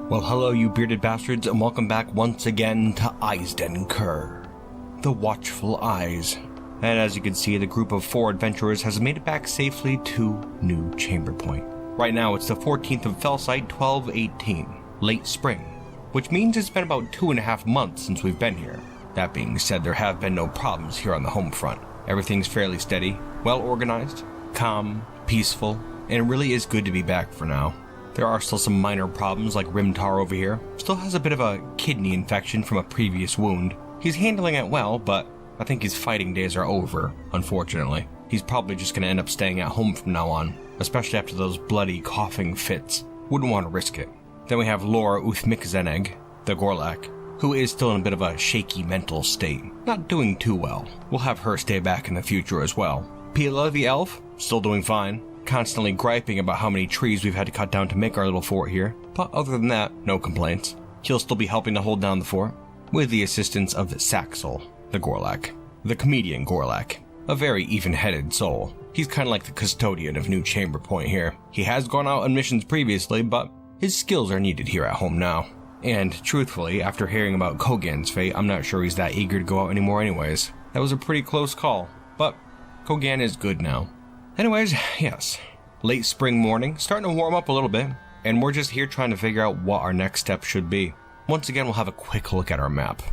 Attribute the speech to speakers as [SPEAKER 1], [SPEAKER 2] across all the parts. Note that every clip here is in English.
[SPEAKER 1] Well, hello you bearded bastards, and welcome back once again to Eisden Kerr, the Watchful Eyes. And as you can see, the group of 4 adventurers has made it back safely to New Chamber Point. Right now it's the 14th of Felsite 1218, late spring, which means it's been about 2.5 months since we've been here. That being said, there have been no problems here on the home front. Everything's fairly steady, well organized, calm, peaceful, and it really is good to be back for now. There are still some minor problems, like Rimtar over here still has a bit of a kidney infection from a previous wound. He's handling it well, but I think his fighting days are over, unfortunately. He's probably just going to end up staying at home from now on, especially after those bloody coughing fits. Wouldn't want to risk it. Then we have Laura Uthmikzeneg, the Gorlak, who is still in a bit of a shaky mental state, not doing too well. We'll have her stay back in the future as well. Pila the elf, still doing fine, constantly griping about how many trees we've had to cut down to make our little fort here, but other than that, no complaints. He'll still be helping to hold down the fort, with the assistance of Saxel, the Gorlak, the comedian Gorlak, a very even-headed soul. He's kind of like the custodian of New Chamber Point here. He has gone out on missions previously, but his skills are needed here at home now. And truthfully, after hearing about Kogan's fate, I'm not sure he's that eager to go out anymore anyways. That was a pretty close call, but Kogan is good now. Anyways, yes, late spring morning, starting to warm up a little bit, and we're just here trying to figure out what our next step should be. Once again, we'll have a quick look at our map.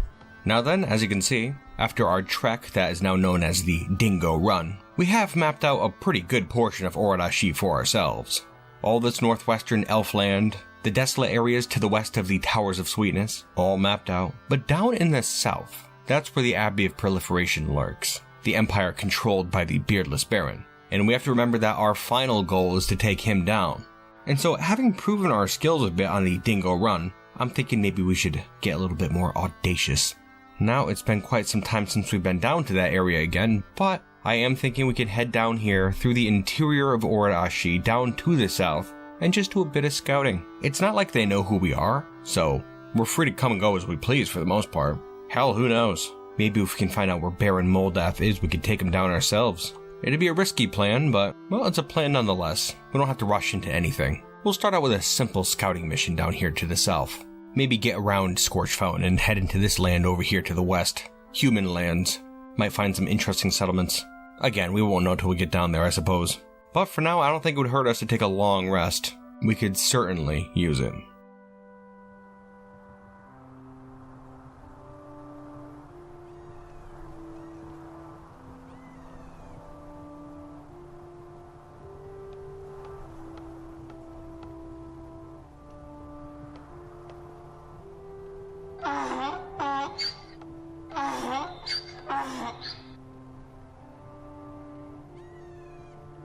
[SPEAKER 1] Now then, as you can see, after our trek that is now known as the Dingo Run, we have mapped out a pretty good portion of Oradashi for ourselves. All this northwestern Elfland, the desolate areas to the west of the Towers of Sweetness, all mapped out. But down in the south, that's where the Abbey of Proliferation lurks, the empire controlled by the Beardless Baron. And we have to remember that our final goal is to take him down. And so, having proven our skills a bit on the Dingo Run, I'm thinking maybe we should get a little bit more audacious. Now, it's been quite some time since we've been down to that area again, but I am thinking we could head down here through the interior of Oradashi down to the south and just do a bit of scouting. It's not like they know who we are, so we're free to come and go as we please for the most part. Hell, who knows? Maybe if we can find out where Baron Moldath is, we could take him down ourselves. It'd be a risky plan, but, well, it's a plan nonetheless. We don't have to rush into anything. We'll start out with a simple scouting mission down here to the south. Maybe get around Scorch Fountain and head into this land over here to the west. Human lands. Might find some interesting settlements. Again, we won't know till we get down there, I suppose. But for now, I don't think it would hurt us to take a long rest. We could certainly use it.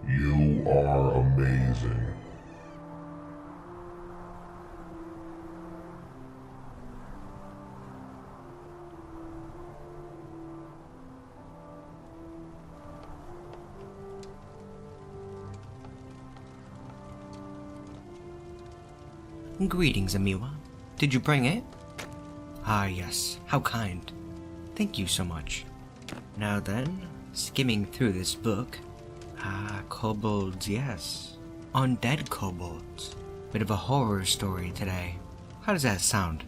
[SPEAKER 2] You are amazing.
[SPEAKER 3] Greetings, Amiwa. Did you bring it? Ah, yes. How kind. Thank you so much. Now then, skimming through this book. Ah, kobolds, yes. Undead kobolds. Bit of a horror story today. How does that sound?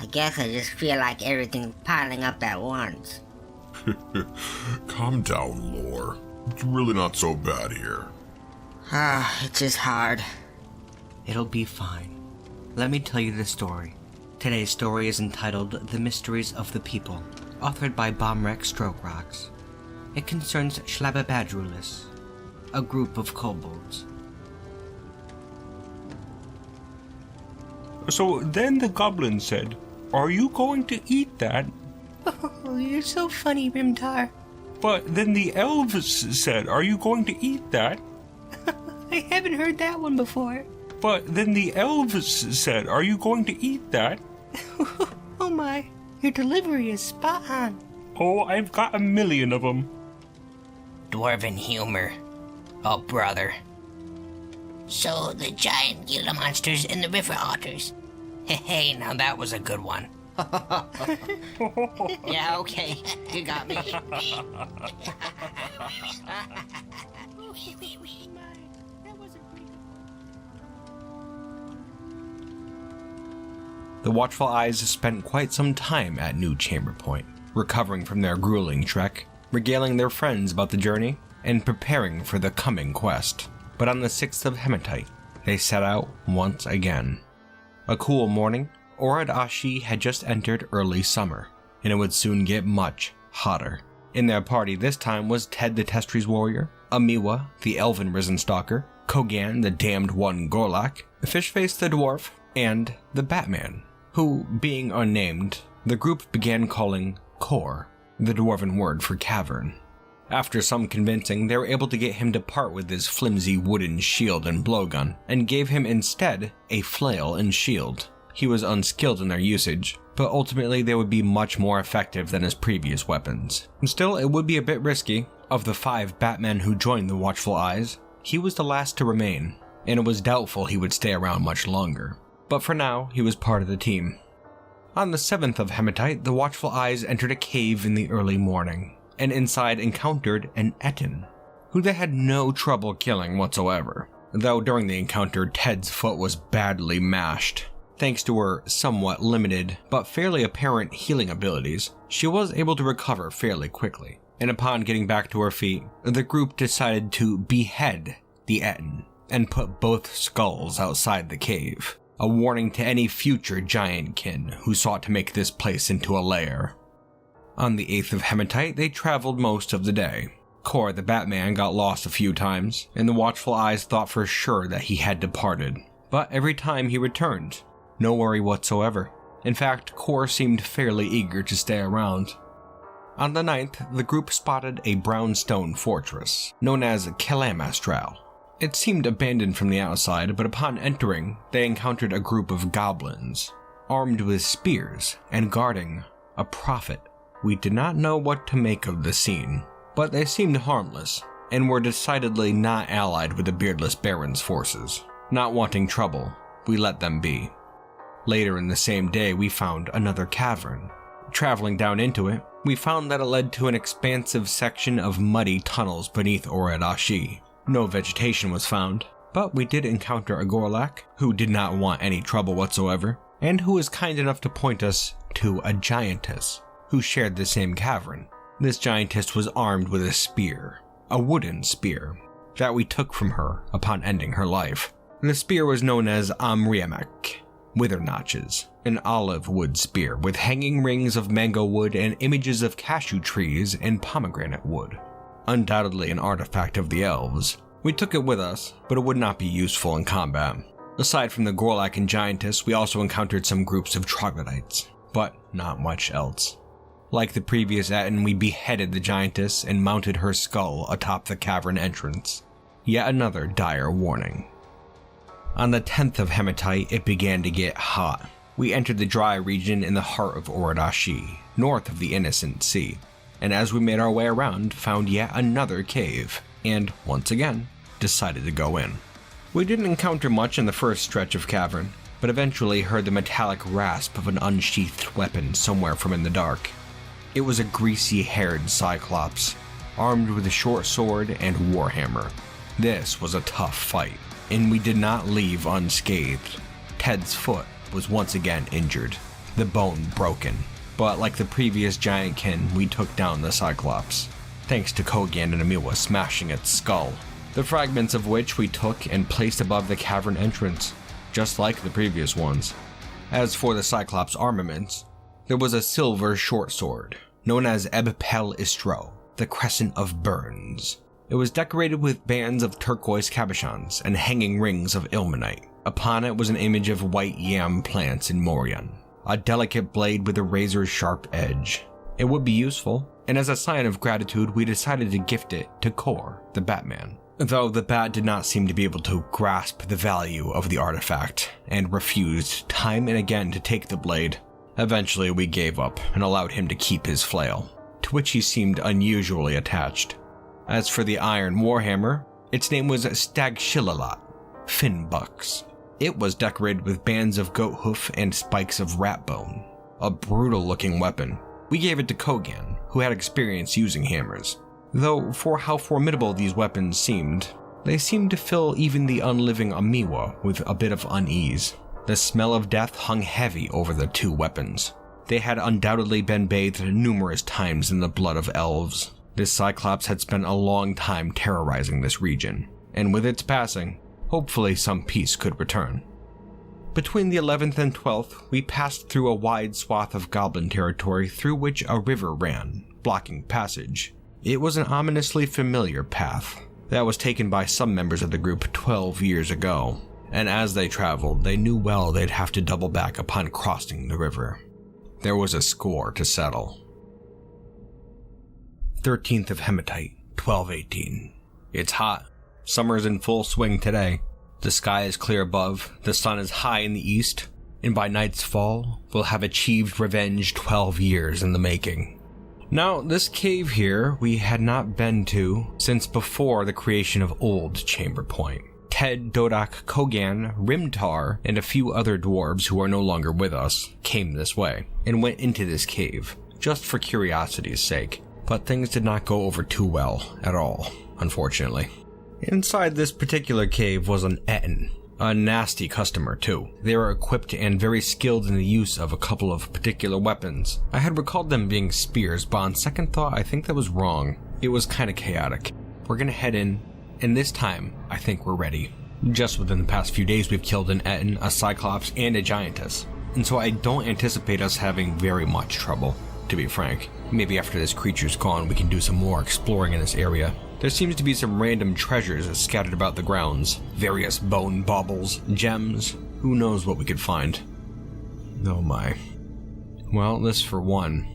[SPEAKER 4] I guess I just feel like everything's piling up at once.
[SPEAKER 2] Calm down, Lore. It's really not so bad here.
[SPEAKER 4] It's just hard.
[SPEAKER 3] It'll be fine. Let me tell you the story. Today's story is entitled The Mysteries of the People, authored by Bomrek Strokerocks. It concerns Schlababadrulis, a group of kobolds.
[SPEAKER 1] So then the goblin said, "Are you going to eat that?"
[SPEAKER 3] Oh, you're so funny, Rimtar.
[SPEAKER 1] But then the elves said, "Are you going to eat that?"
[SPEAKER 3] I haven't heard that one before.
[SPEAKER 1] But then the elves said, "Are you going to eat that?"
[SPEAKER 3] Oh my, your delivery is spot on.
[SPEAKER 1] Oh, I've got 1,000,000 of them.
[SPEAKER 4] Dwarven humor. Oh, brother. So, the giant Gila monsters and the river otters. Hey, now that was a good one. Yeah, okay. You got me.
[SPEAKER 1] The Watchful Eyes spent quite some time at New Chamber Point, recovering from their grueling trek, regaling their friends about the journey, and preparing for the coming quest. But on the 6th of Hematite, they set out once again. A cool morning, Oradashi had just entered early summer, and it would soon get much hotter. In their party this time was Ted the Testries warrior, Amiwa the elven risen stalker, Kogan the damned one Gorlak, Fishface the dwarf, and the Batman, who, being unnamed, the group began calling Kor, the dwarven word for cavern. After some convincing, they were able to get him to part with his flimsy wooden shield and blowgun, and gave him instead a flail and shield. He was unskilled in their usage, but ultimately they would be much more effective than his previous weapons. Still, it would be a bit risky. Of the 5 Batmen who joined the Watchful Eyes, he was the last to remain, and it was doubtful he would stay around much longer. But for now, he was part of the team. On the 7th of Hematite, the Watchful Eyes entered a cave in the early morning, and inside encountered an Ettin, who they had no trouble killing whatsoever, though during the encounter Ted's foot was badly mashed. Thanks to her somewhat limited but fairly apparent healing abilities, she was able to recover fairly quickly, and upon getting back to her feet, the group decided to behead the Ettin and put both skulls outside the cave, a warning to any future giantkin who sought to make this place into a lair. On the 8th of Hematite, they traveled most of the day. Kor the Batman got lost a few times, and the Watchful Eyes thought for sure that he had departed. But every time he returned, no worry whatsoever. In fact, Kor seemed fairly eager to stay around. On the 9th, the group spotted a brownstone fortress, known as Kelamastral. It seemed abandoned from the outside, but upon entering, they encountered a group of goblins, armed with spears and guarding a prophet. We did not know what to make of the scene, but they seemed harmless, and were decidedly not allied with the Beardless Baron's forces. Not wanting trouble, we let them be. Later in the same day, we found another cavern. Traveling down into it, we found that it led to an expansive section of muddy tunnels beneath Oradashi. No vegetation was found, but we did encounter a Gorlak, who did not want any trouble whatsoever, and who was kind enough to point us to a giantess, who shared the same cavern. This giantess was armed with a spear, a wooden spear, that we took from her upon ending her life. The spear was known as Amriamek, Wither Notches, an olive wood spear with hanging rings of mango wood and images of cashew trees and pomegranate wood. Undoubtedly an artifact of the elves. We took it with us, but it would not be useful in combat. Aside from the Gorlak and giantess, we also encountered some groups of troglodytes, but not much else. Like the previous Ettin, we beheaded the giantess and mounted her skull atop the cavern entrance. Yet another dire warning. On the 10th of Hematite, it began to get hot. We entered the dry region in the heart of Oradashi, north of the Innocent Sea, and as we made our way around, found yet another cave, and, once again, decided to go in. We didn't encounter much in the first stretch of cavern, but eventually heard the metallic rasp of an unsheathed weapon somewhere from in the dark. It was a greasy-haired cyclops, armed with a short sword and warhammer. This was a tough fight, and we did not leave unscathed. Ted's foot was once again injured, the bone broken, but like the previous giantkin, we took down the cyclops, thanks to Kogan and Amiwa smashing its skull, the fragments of which we took and placed above the cavern entrance, just like the previous ones. As for the cyclops armaments, there was a silver short sword, known as Ep.5, the Crescent of Burns. It was decorated with bands of turquoise cabochons and hanging rings of ilmenite. Upon it was an image of white yam plants in Morion, a delicate blade with a razor-sharp edge. It would be useful, and as a sign of gratitude, we decided to gift it to Kor, the Batman. Though the Bat did not seem to be able to grasp the value of the artifact, and refused time and again to take the blade. Eventually we gave up and allowed him to keep his flail, to which he seemed unusually attached. As for the iron warhammer, its name was Stagshillalat, Finbucks. It was decorated with bands of goat hoof and spikes of rat bone, a brutal-looking weapon. We gave it to Kogan, who had experience using hammers. Though for how formidable these weapons seemed, they seemed to fill even the unliving Amiwa with a bit of unease. The smell of death hung heavy over the two weapons. They had undoubtedly been bathed numerous times in the blood of elves. This cyclops had spent a long time terrorizing this region, and with its passing, hopefully some peace could return. Between the 11th and 12th, we passed through a wide swath of goblin territory through which a river ran, blocking passage. It was an ominously familiar path that was taken by some members of the group 12 years ago, and as they traveled, they knew well they'd have to double back upon crossing the river. There was a score to settle. 13th of Hematite, 1218. It's hot. Summer's in full swing today. The sky is clear above, the sun is high in the east, and by night's fall, we'll have achieved revenge 12 years in the making. Now, this cave here we had not been to since before the creation of Old Chamber Point. Ted, Dodak, Kogan, Rimtar, and a few other dwarves who are no longer with us came this way and went into this cave, just for curiosity's sake. But things did not go over too well at all, unfortunately. Inside this particular cave was an Ettin, a nasty customer too. They were equipped and very skilled in the use of a couple of particular weapons. I had recalled them being spears, but on second thought I think that was wrong. It was kinda chaotic. We're gonna head in, and this time I think we're ready. Just within the past few days we've killed an Ettin, a cyclops, and a giantess, and so I don't anticipate us having very much trouble, to be frank. Maybe after this creature's gone we can do some more exploring in this area. There seems to be some random treasures scattered about the grounds. Various bone baubles, gems. Who knows what we could find. Oh my. Well, this for one.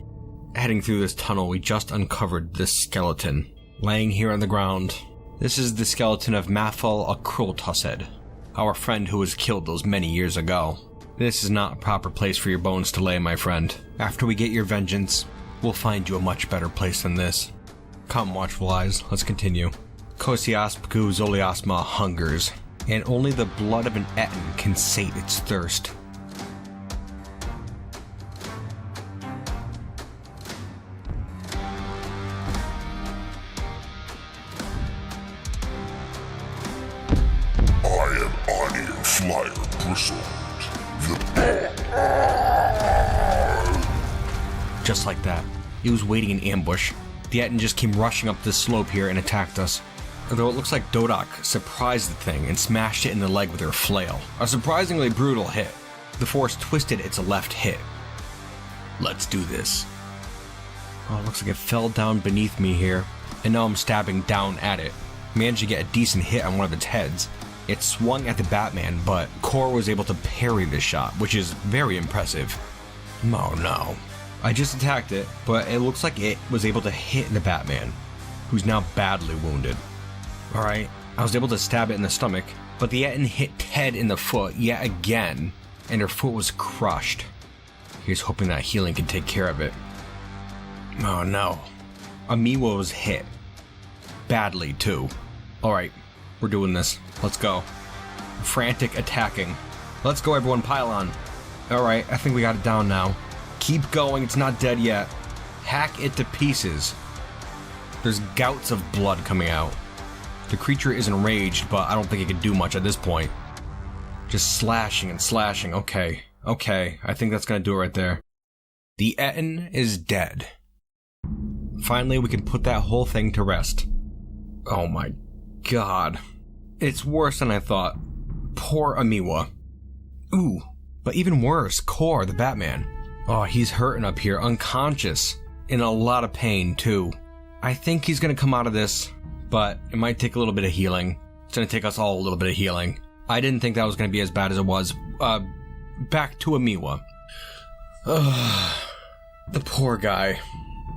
[SPEAKER 1] Heading through this tunnel, we just uncovered this skeleton. Laying here on the ground. This is the skeleton of Mathal Akrultused, our friend who was killed those many years ago. This is not a proper place for your bones to lay, my friend. After we get your vengeance, we'll find you a much better place than this. Come, Watchful Eyes, let's continue. Kosiaspku Zoliasma hungers, and only the blood of an Ettin can sate its thirst.
[SPEAKER 2] I am Onion Flyer Bristled,
[SPEAKER 1] Just like that. He was waiting in ambush. The Ettin just came rushing up this slope here and attacked us. Although it looks like Dodak surprised the thing and smashed it in the leg with her flail. A surprisingly brutal hit. The force twisted its left hip. Let's do this. Oh, it looks like it fell down beneath me here, and now I'm stabbing down at it. Managed to get a decent hit on one of its heads. It swung at the Batman, but Kor was able to parry this shot, which is very impressive. Oh no. I just attacked it, but it looks like it was able to hit the Batman, who's now badly wounded. Alright, I was able to stab it in the stomach, but the Ettin hit Ted in the foot yet again, and her foot was crushed. Here's hoping that healing can take care of it. Oh no. Amiwa was hit. Badly too. Alright, we're doing this. Let's go. Frantic attacking. Let's go everyone, pile on. Alright, I think we got it down now. Keep going, it's not dead yet. Hack it to pieces. There's gouts of blood coming out. The creature is enraged, but I don't think it can do much at this point. Just slashing and slashing. Okay, I think that's gonna do it right there. The Ettin is dead. Finally, we can put that whole thing to rest. Oh my god. It's worse than I thought. Poor Amiwa. Ooh, but even worse, Kor, the Batman. Oh, he's hurting up here, unconscious. In a lot of pain, too. I think he's gonna come out of this, but it might take a little bit of healing. It's gonna take us all a little bit of healing. I didn't think that was gonna be as bad as it was. Back to Amiwa. The poor guy.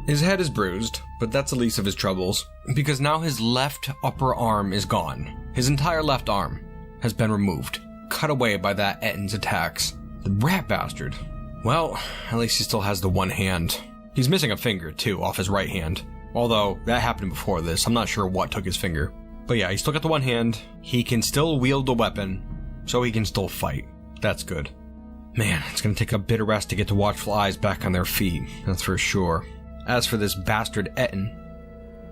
[SPEAKER 1] His head is bruised, but that's the least of his troubles, because now his left upper arm is gone. His entire left arm has been removed, cut away by that Ettin's attacks. The rat bastard. Well, at least he still has the one hand. He's missing a finger, too, off his right hand. Although, that happened before this, I'm not sure what took his finger. But yeah, he's still got the one hand, he can still wield the weapon, so he can still fight. That's good. Man, it's gonna take a bit of rest to get the Watchful Eyes back on their feet, that's for sure. As for this bastard Ettin,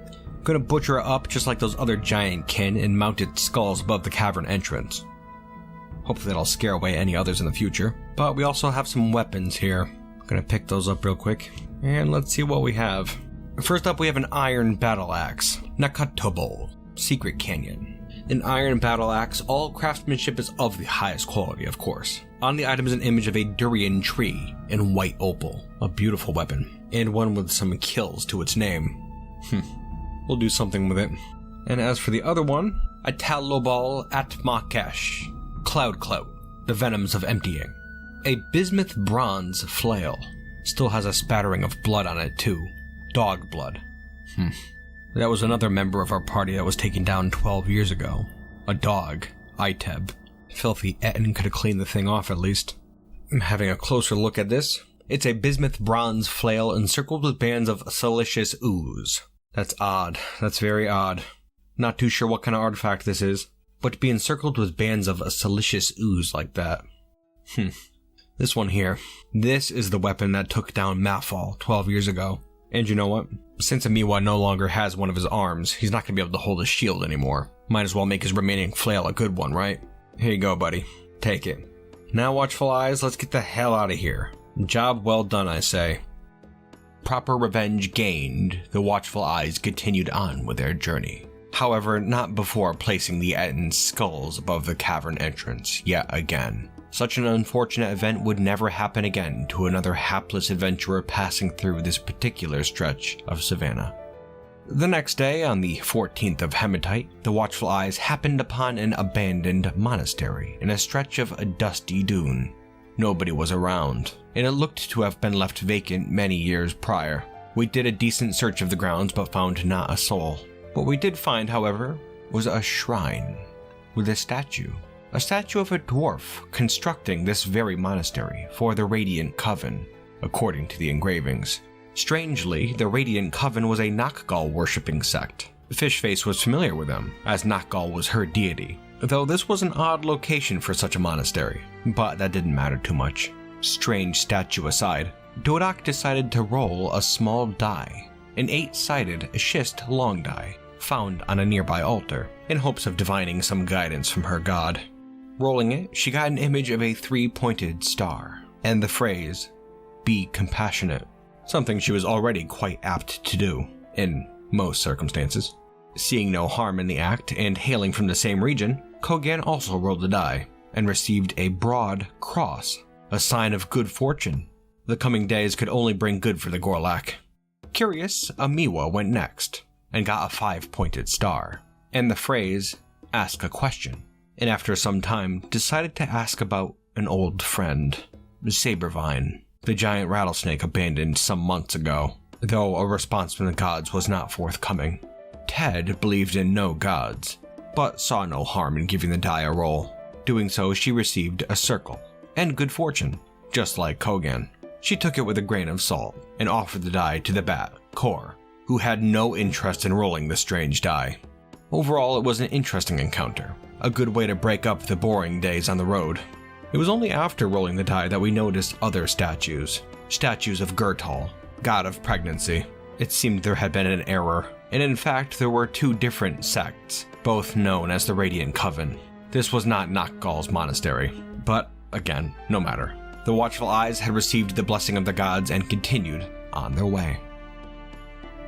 [SPEAKER 1] I'm gonna butcher it up just like those other giant kin and mount its skulls above the cavern entrance. Hopefully that'll scare away any others in the future. But we also have some weapons here. I'm gonna pick those up real quick. And let's see what we have. First up, we have an iron battle axe. Nakatobo, Secret Canyon. An iron battle axe, all craftsmanship is of the highest quality, of course. On the item is an image of a durian tree in white opal. A beautiful weapon. And one with some kills to its name. We'll do something with it. And as for the other one, a Talobal Atmakesh. Cloud Clout, the venoms of emptying. A bismuth bronze flail. Still has a spattering of blood on it too. Dog blood. That was another member of our party that was taken down 12 years ago. A dog, Iteb. Filthy Ettin could have cleaned the thing off at least. Having a closer look at this, it's a bismuth bronze flail encircled with bands of silicious ooze. That's odd. That's very odd. Not too sure what kind of artifact this is, but to be encircled with bands of a silicious ooze like that. This one here. This is the weapon that took down Mafal 12 years ago. And you know what? Since Amiwa no longer has one of his arms, he's not going to be able to hold his shield anymore. Might as well make his remaining flail a good one, right? Here you go, buddy. Take it. Now, Watchful Eyes, let's get the hell out of here. Job well done, I say. Proper revenge gained, the Watchful Eyes continued on with their journey. However, not before placing the Ettin skulls above the cavern entrance yet again. Such an unfortunate event would never happen again to another hapless adventurer passing through this particular stretch of savannah. The next day, on the 14th of Hematite, the Watchful Eyes happened upon an abandoned monastery in a stretch of a dusty dune. Nobody was around, and it looked to have been left vacant many years prior. We did a decent search of the grounds but found not a soul. What we did find, however, was a shrine with a statue. A statue of a dwarf constructing this very monastery for the Radiant Coven, according to the engravings. Strangely, the Radiant Coven was a Nakgal worshipping sect. Fishface was familiar with them, as Nakgal was her deity, though this was an odd location for such a monastery, but that didn't matter too much. Strange statue aside, Dodak decided to roll a small die, an 8-sided schist long die, found on a nearby altar, in hopes of divining some guidance from her god. Rolling it, she got an image of a 3-pointed star, and the phrase, "Be compassionate," something she was already quite apt to do, in most circumstances. Seeing no harm in the act, and hailing from the same region, Kogan also rolled the die, and received a broad cross, a sign of good fortune. The coming days could only bring good for the Gorlak. Curious, Amiwa went next, and got a 5-pointed star, and the phrase, "Ask a question," and after some time decided to ask about an old friend, Sabervine, the giant rattlesnake abandoned some months ago, though a response from the gods was not forthcoming. Ted believed in no gods, but saw no harm in giving the die a roll. Doing so, she received a circle, and good fortune, just like Kogan. She took it with a grain of salt, and offered the die to the bat, Kor, who had no interest in rolling the strange die. Overall, it was an interesting encounter, a good way to break up the boring days on the road. It was only after rolling the die that we noticed other statues. Statues of Gertal, god of pregnancy. It seemed there had been an error, and in fact there were 2 different sects, both known as the Radiant Coven. This was not Nakgal's monastery, but again, no matter. The Watchful Eyes had received the blessing of the gods and continued on their way.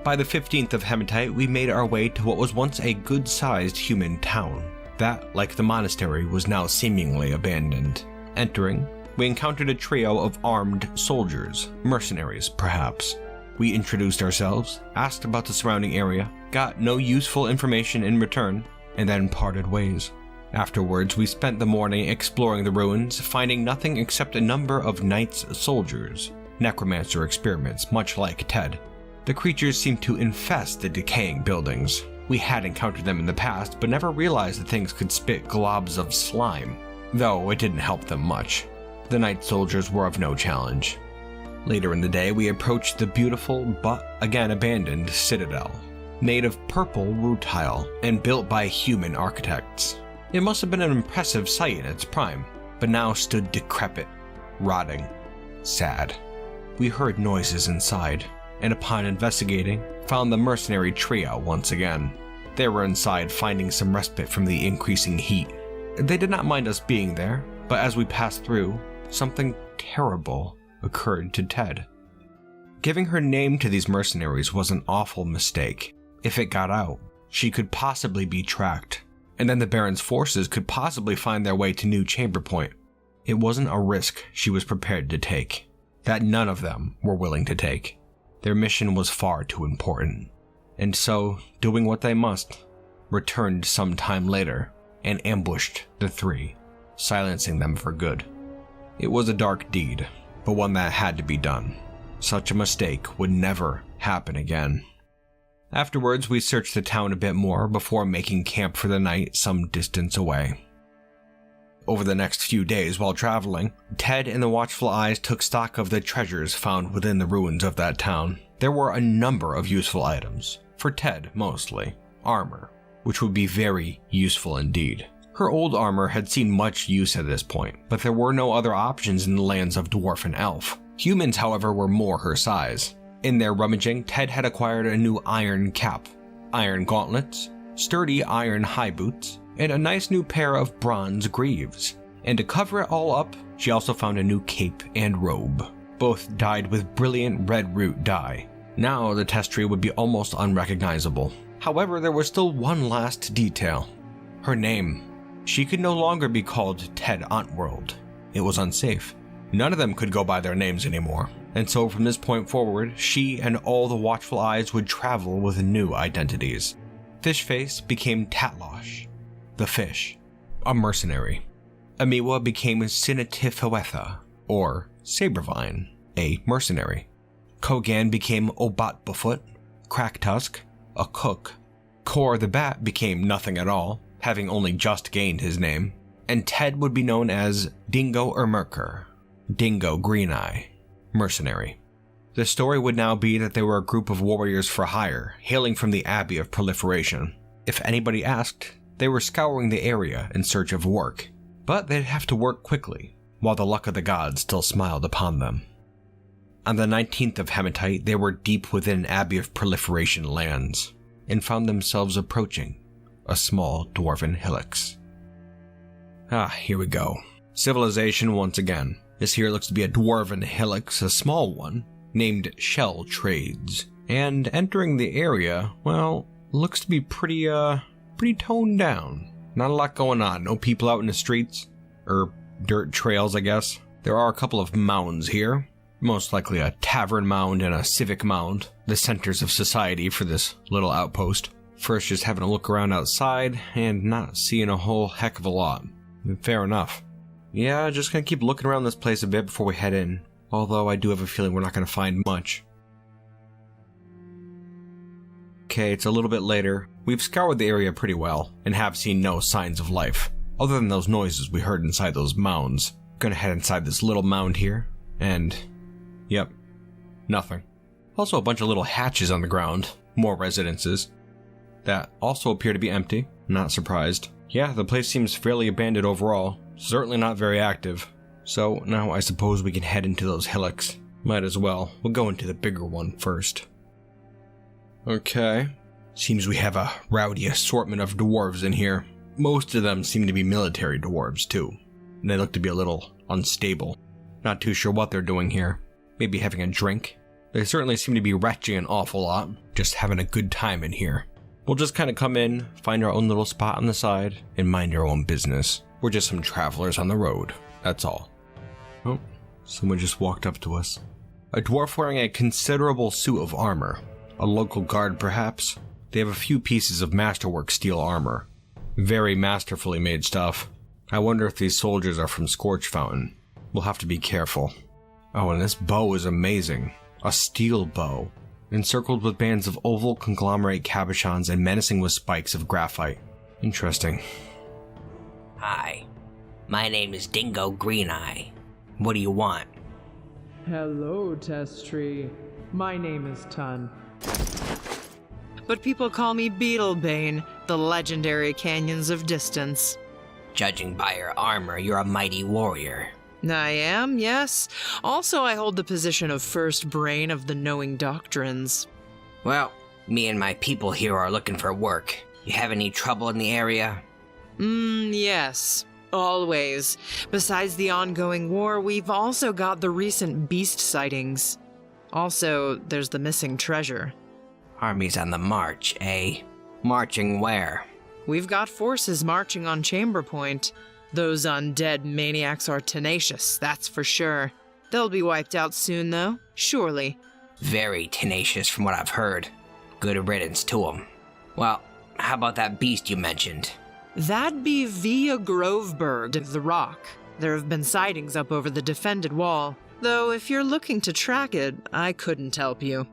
[SPEAKER 1] By the 15th of Hematite, we made our way to what was once a good-sized human town. That, like the monastery, was now seemingly abandoned. Entering, we encountered a trio of armed soldiers, mercenaries perhaps. We introduced ourselves, asked about the surrounding area, got no useful information in return, and then parted ways. Afterwards, we spent the morning exploring the ruins, finding nothing except a number of knights soldiers, necromancer experiments much like Ted. The creatures seemed to infest the decaying buildings. We had encountered them in the past, but never realized the things could spit globs of slime, though it didn't help them much. The night soldiers were of no challenge. Later in the day, we approached the beautiful, but again abandoned, citadel, made of purple rutile and built by human architects. It must have been an impressive sight in its prime, but now stood decrepit, rotting, sad. We heard noises inside, and upon investigating, found the mercenary trio once again. They were inside finding some respite from the increasing heat. They did not mind us being there, But as we passed through, something terrible occurred to Ted. Giving her name to these mercenaries was an awful mistake. If it got out, she could possibly be tracked, and then the Baron's forces could possibly find their way to New Chamber Point. It wasn't a risk she was prepared to take, that none of them were willing to take. Their mission was far too important, and so, doing what they must, returned some time later and ambushed the three, silencing them for good. It was a dark deed, but one that had to be done. Such a mistake would never happen again. Afterwards, we searched the town a bit more before making camp for the night some distance away. Over the next few days while traveling, Ted and the Watchful Eyes took stock of the treasures found within the ruins of that town. There were a number of useful items, for Ted mostly. Armor, which would be very useful indeed. Her old armor had seen much use at this point, but there were no other options in the lands of dwarf and elf. Humans, however, were more her size. In their rummaging, Ted had acquired a new iron cap, iron gauntlets, sturdy iron high boots, and a nice new pair of bronze greaves. And to cover it all up, she also found a new cape and robe, both dyed with brilliant red root dye. Now the test tree would be almost unrecognizable. However, there was still one last detail. Her name. She could no longer be called Ted Ontworld. It was unsafe. None of them could go by their names anymore, and so from this point forward, she and all the Watchful Eyes would travel with new identities. Fishface became Tatlosh, the fish, a mercenary. Amiwa became Sinatifawetha, or Sabervine, a mercenary. Kogan became Obatbafoot, Cracktusk, a cook. Kor the Bat became nothing at all, having only just gained his name. And Ted would be known as Dingo Ermerker, Dingo Greeneye, mercenary. The story would now be that they were a group of warriors for hire, hailing from the Abbey of Proliferation. If anybody asked, they were scouring the area in search of work, but they'd have to work quickly, while the luck of the gods still smiled upon them. On the 19th of Hematite, they were deep within Abbey of Proliferation lands, and found themselves approaching a small dwarven hillocks. Here we go. Civilization once again. This here looks to be a dwarven hillocks, a small one, named Shell Trades. And entering the area, well, looks to be pretty toned down. Not a lot going on. No people out in the streets, or dirt trails, I guess. There are a couple of mounds here. Most likely a tavern mound and a civic mound, the centers of society for this little outpost. First, just having a look around outside and not seeing a whole heck of a lot. Fair enough. Yeah, just gonna keep looking around this place a bit before we head in, although I do have a feeling we're not gonna find much. Okay, it's a little bit later. We've scoured the area pretty well, and have seen no signs of life, other than those noises we heard inside those mounds. Gonna head inside this little mound here, and yep, nothing. Also a bunch of little hatches on the ground, more residences, that also appear to be empty, not surprised. Yeah, the place seems fairly abandoned overall, certainly not very active. So now I suppose we can head into those hillocks. Might as well. We'll go into the bigger one first. Okay. Seems we have a rowdy assortment of dwarves in here. Most of them seem to be military dwarves too, and they look to be a little unstable. Not too sure what they're doing here. Maybe having a drink. They certainly seem to be retching an awful lot, just having a good time in here. We'll just kind of come in, find our own little spot on the side, and mind our own business. We're just some travelers on the road, that's all. Oh, someone just walked up to us. A dwarf wearing a considerable suit of armor. A local guard, perhaps. They have a few pieces of masterwork steel armor. Very masterfully made stuff. I wonder if these soldiers are from Scorch Fountain. We'll have to be careful. Oh, and this bow is amazing. A steel bow, encircled with bands of oval conglomerate cabochons and menacing with spikes of graphite. Interesting.
[SPEAKER 4] Hi, my name is Dingo Greeneye. What do you want?
[SPEAKER 5] Hello, Test Tree. My name is Tun.
[SPEAKER 6] But people call me Beetlebane, the legendary canyons of distance.
[SPEAKER 4] Judging by your armor, you're a mighty warrior.
[SPEAKER 6] I am, yes. Also, I hold the position of first brain of the knowing doctrines.
[SPEAKER 4] Well, me and my people here are looking for work. You have any trouble in the area?
[SPEAKER 6] Yes. Always. Besides the ongoing war, we've also got the recent beast sightings. Also, there's the missing treasure.
[SPEAKER 4] Armies on the march, eh? Marching where?
[SPEAKER 6] We've got forces marching on Chamber Point. Those undead maniacs are tenacious, that's for sure. They'll be wiped out soon, though, surely.
[SPEAKER 4] Very tenacious from what I've heard. Good riddance to 'em. Well, how about that beast you mentioned?
[SPEAKER 6] That'd be Via Grovebird, the Rock. There have been sightings up over the defended wall. Though if you're looking to track it, I couldn't help you.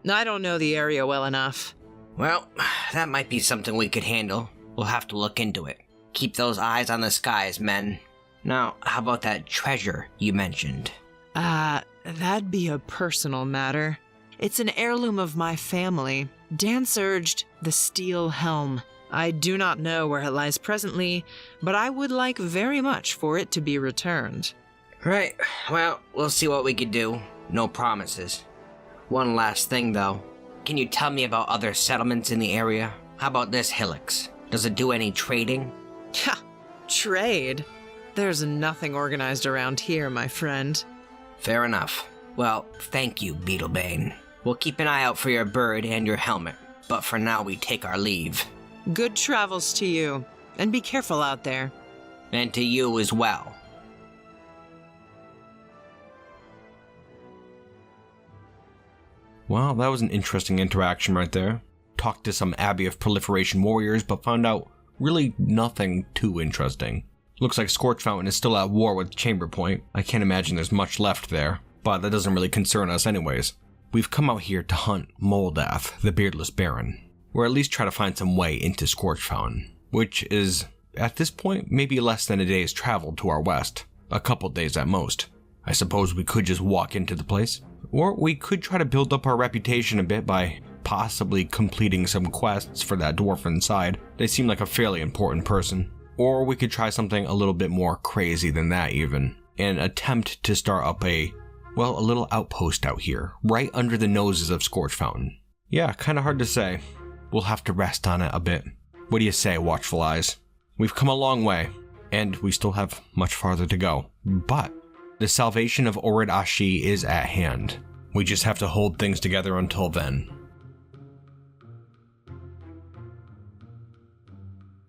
[SPEAKER 6] I don't know the area well enough.
[SPEAKER 4] Well, that might be something we could handle. We'll have to look into it. Keep those eyes on the skies, men. Now, how about that treasure you mentioned?
[SPEAKER 6] That'd be a personal matter. It's an heirloom of my family. Dance urged the Steel Helm. I do not know where it lies presently, but I would like very much for it to be returned.
[SPEAKER 4] Right, well, we'll see what we can do. No promises. One last thing, though. Can you tell me about other settlements in the area? How about this Helix? Does it do any trading?
[SPEAKER 6] Ha! Trade? There's nothing organized around here, my friend.
[SPEAKER 4] Fair enough. Well, thank you, Beetlebane. We'll keep an eye out for your bird and your helmet, but for now we take our leave.
[SPEAKER 6] Good travels to you, and be careful out there.
[SPEAKER 4] And to you as well.
[SPEAKER 1] Well, that was an interesting interaction right there. Talked to some Abbey of Proliferation warriors, but found out really nothing too interesting. Looks like Scorch Fountain is still at war with Chamber Point. I can't imagine there's much left there, but that doesn't really concern us anyways. We've come out here to hunt Moldath, the Beardless Baron, or at least try to find some way into Scorch Fountain, which is, at this point, maybe less than a day's travel to our west. A couple days at most. I suppose we could just walk into the place, or we could try to build up our reputation a bit by possibly completing some quests for that dwarven side. They seem like a fairly important person. Or we could try something a little bit more crazy than that even, and attempt to start up a little outpost out here, right under the noses of Scorch Fountain. Yeah, kinda hard to say. We'll have to rest on it a bit. What do you say, Watchful Eyes? We've come a long way, and we still have much farther to go. But the salvation of Orid Ashi is at hand. We just have to hold things together until then.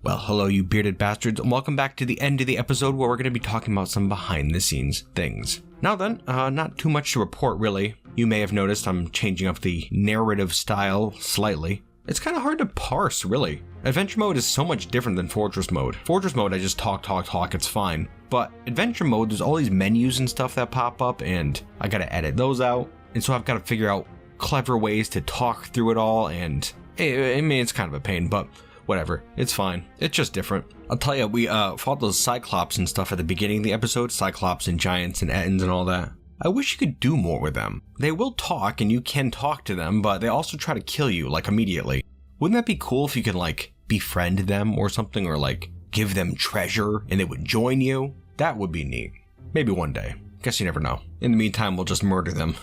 [SPEAKER 1] Well, hello you bearded bastards, and welcome back to the end of the episode where we're going to be talking about some behind-the-scenes things. Now then, not too much to report really. You may have noticed I'm changing up the narrative style slightly. It's kind of hard to parse, really. Adventure mode is so much different than Fortress mode. Fortress mode, I just talk, it's fine. But Adventure mode, there's all these menus and stuff that pop up, and I gotta edit those out. And so I've got to figure out clever ways to talk through it all, and I mean, it's kind of a pain, but whatever, it's fine. It's just different. I'll tell you, we fought those cyclops and stuff at the beginning of the episode, cyclops and giants and ettins and all that. I wish you could do more with them. They will talk, and you can talk to them, but they also try to kill you, like, immediately. Wouldn't that be cool if you could, like, befriend them or something, or, like, give them treasure and they would join you? That would be neat. Maybe one day. Guess you never know. In the meantime, we'll just murder them.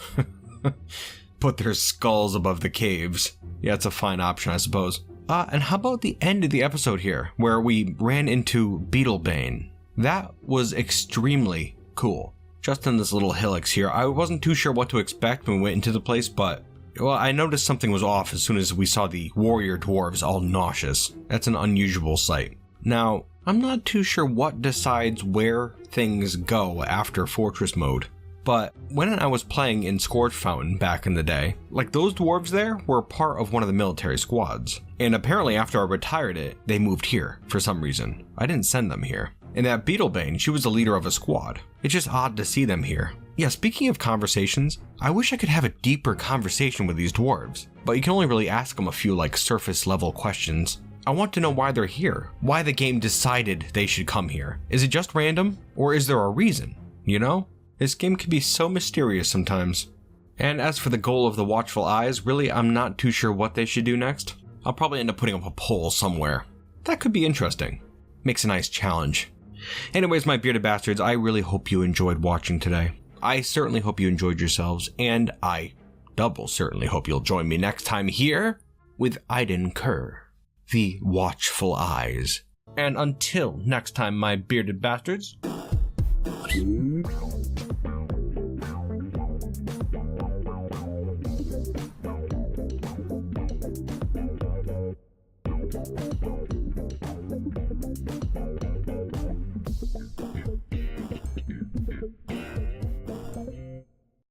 [SPEAKER 1] Put their skulls above the caves. Yeah, it's a fine option, I suppose. And how about the end of the episode here, where we ran into Beetlebane? That was extremely cool. Just in this little Helix here, I wasn't too sure what to expect when we went into the place, but well, I noticed something was off as soon as we saw the warrior dwarves all nauseous. That's an unusual sight. Now, I'm not too sure what decides where things go after Fortress mode, but when I was playing in Scorch Fountain back in the day, like those dwarves there were part of one of the military squads. And apparently after I retired it, they moved here for some reason. I didn't send them here. And that Beetlebane, she was the leader of a squad. It's just odd to see them here. Yeah, speaking of conversations, I wish I could have a deeper conversation with these dwarves, but you can only really ask them a few like surface level questions. I want to know why they're here, why the game decided they should come here. Is it just random, or is there a reason? You know? This game can be so mysterious sometimes. And as for the goal of the Watchful Eyes, really I'm not too sure what they should do next. I'll probably end up putting up a poll somewhere. That could be interesting. Makes a nice challenge. Anyways, my bearded bastards, I really hope you enjoyed watching today. I certainly hope you enjoyed yourselves, and I double certainly hope you'll join me next time here with Ettin, the Watchful Eyes. And until next time, my bearded bastards.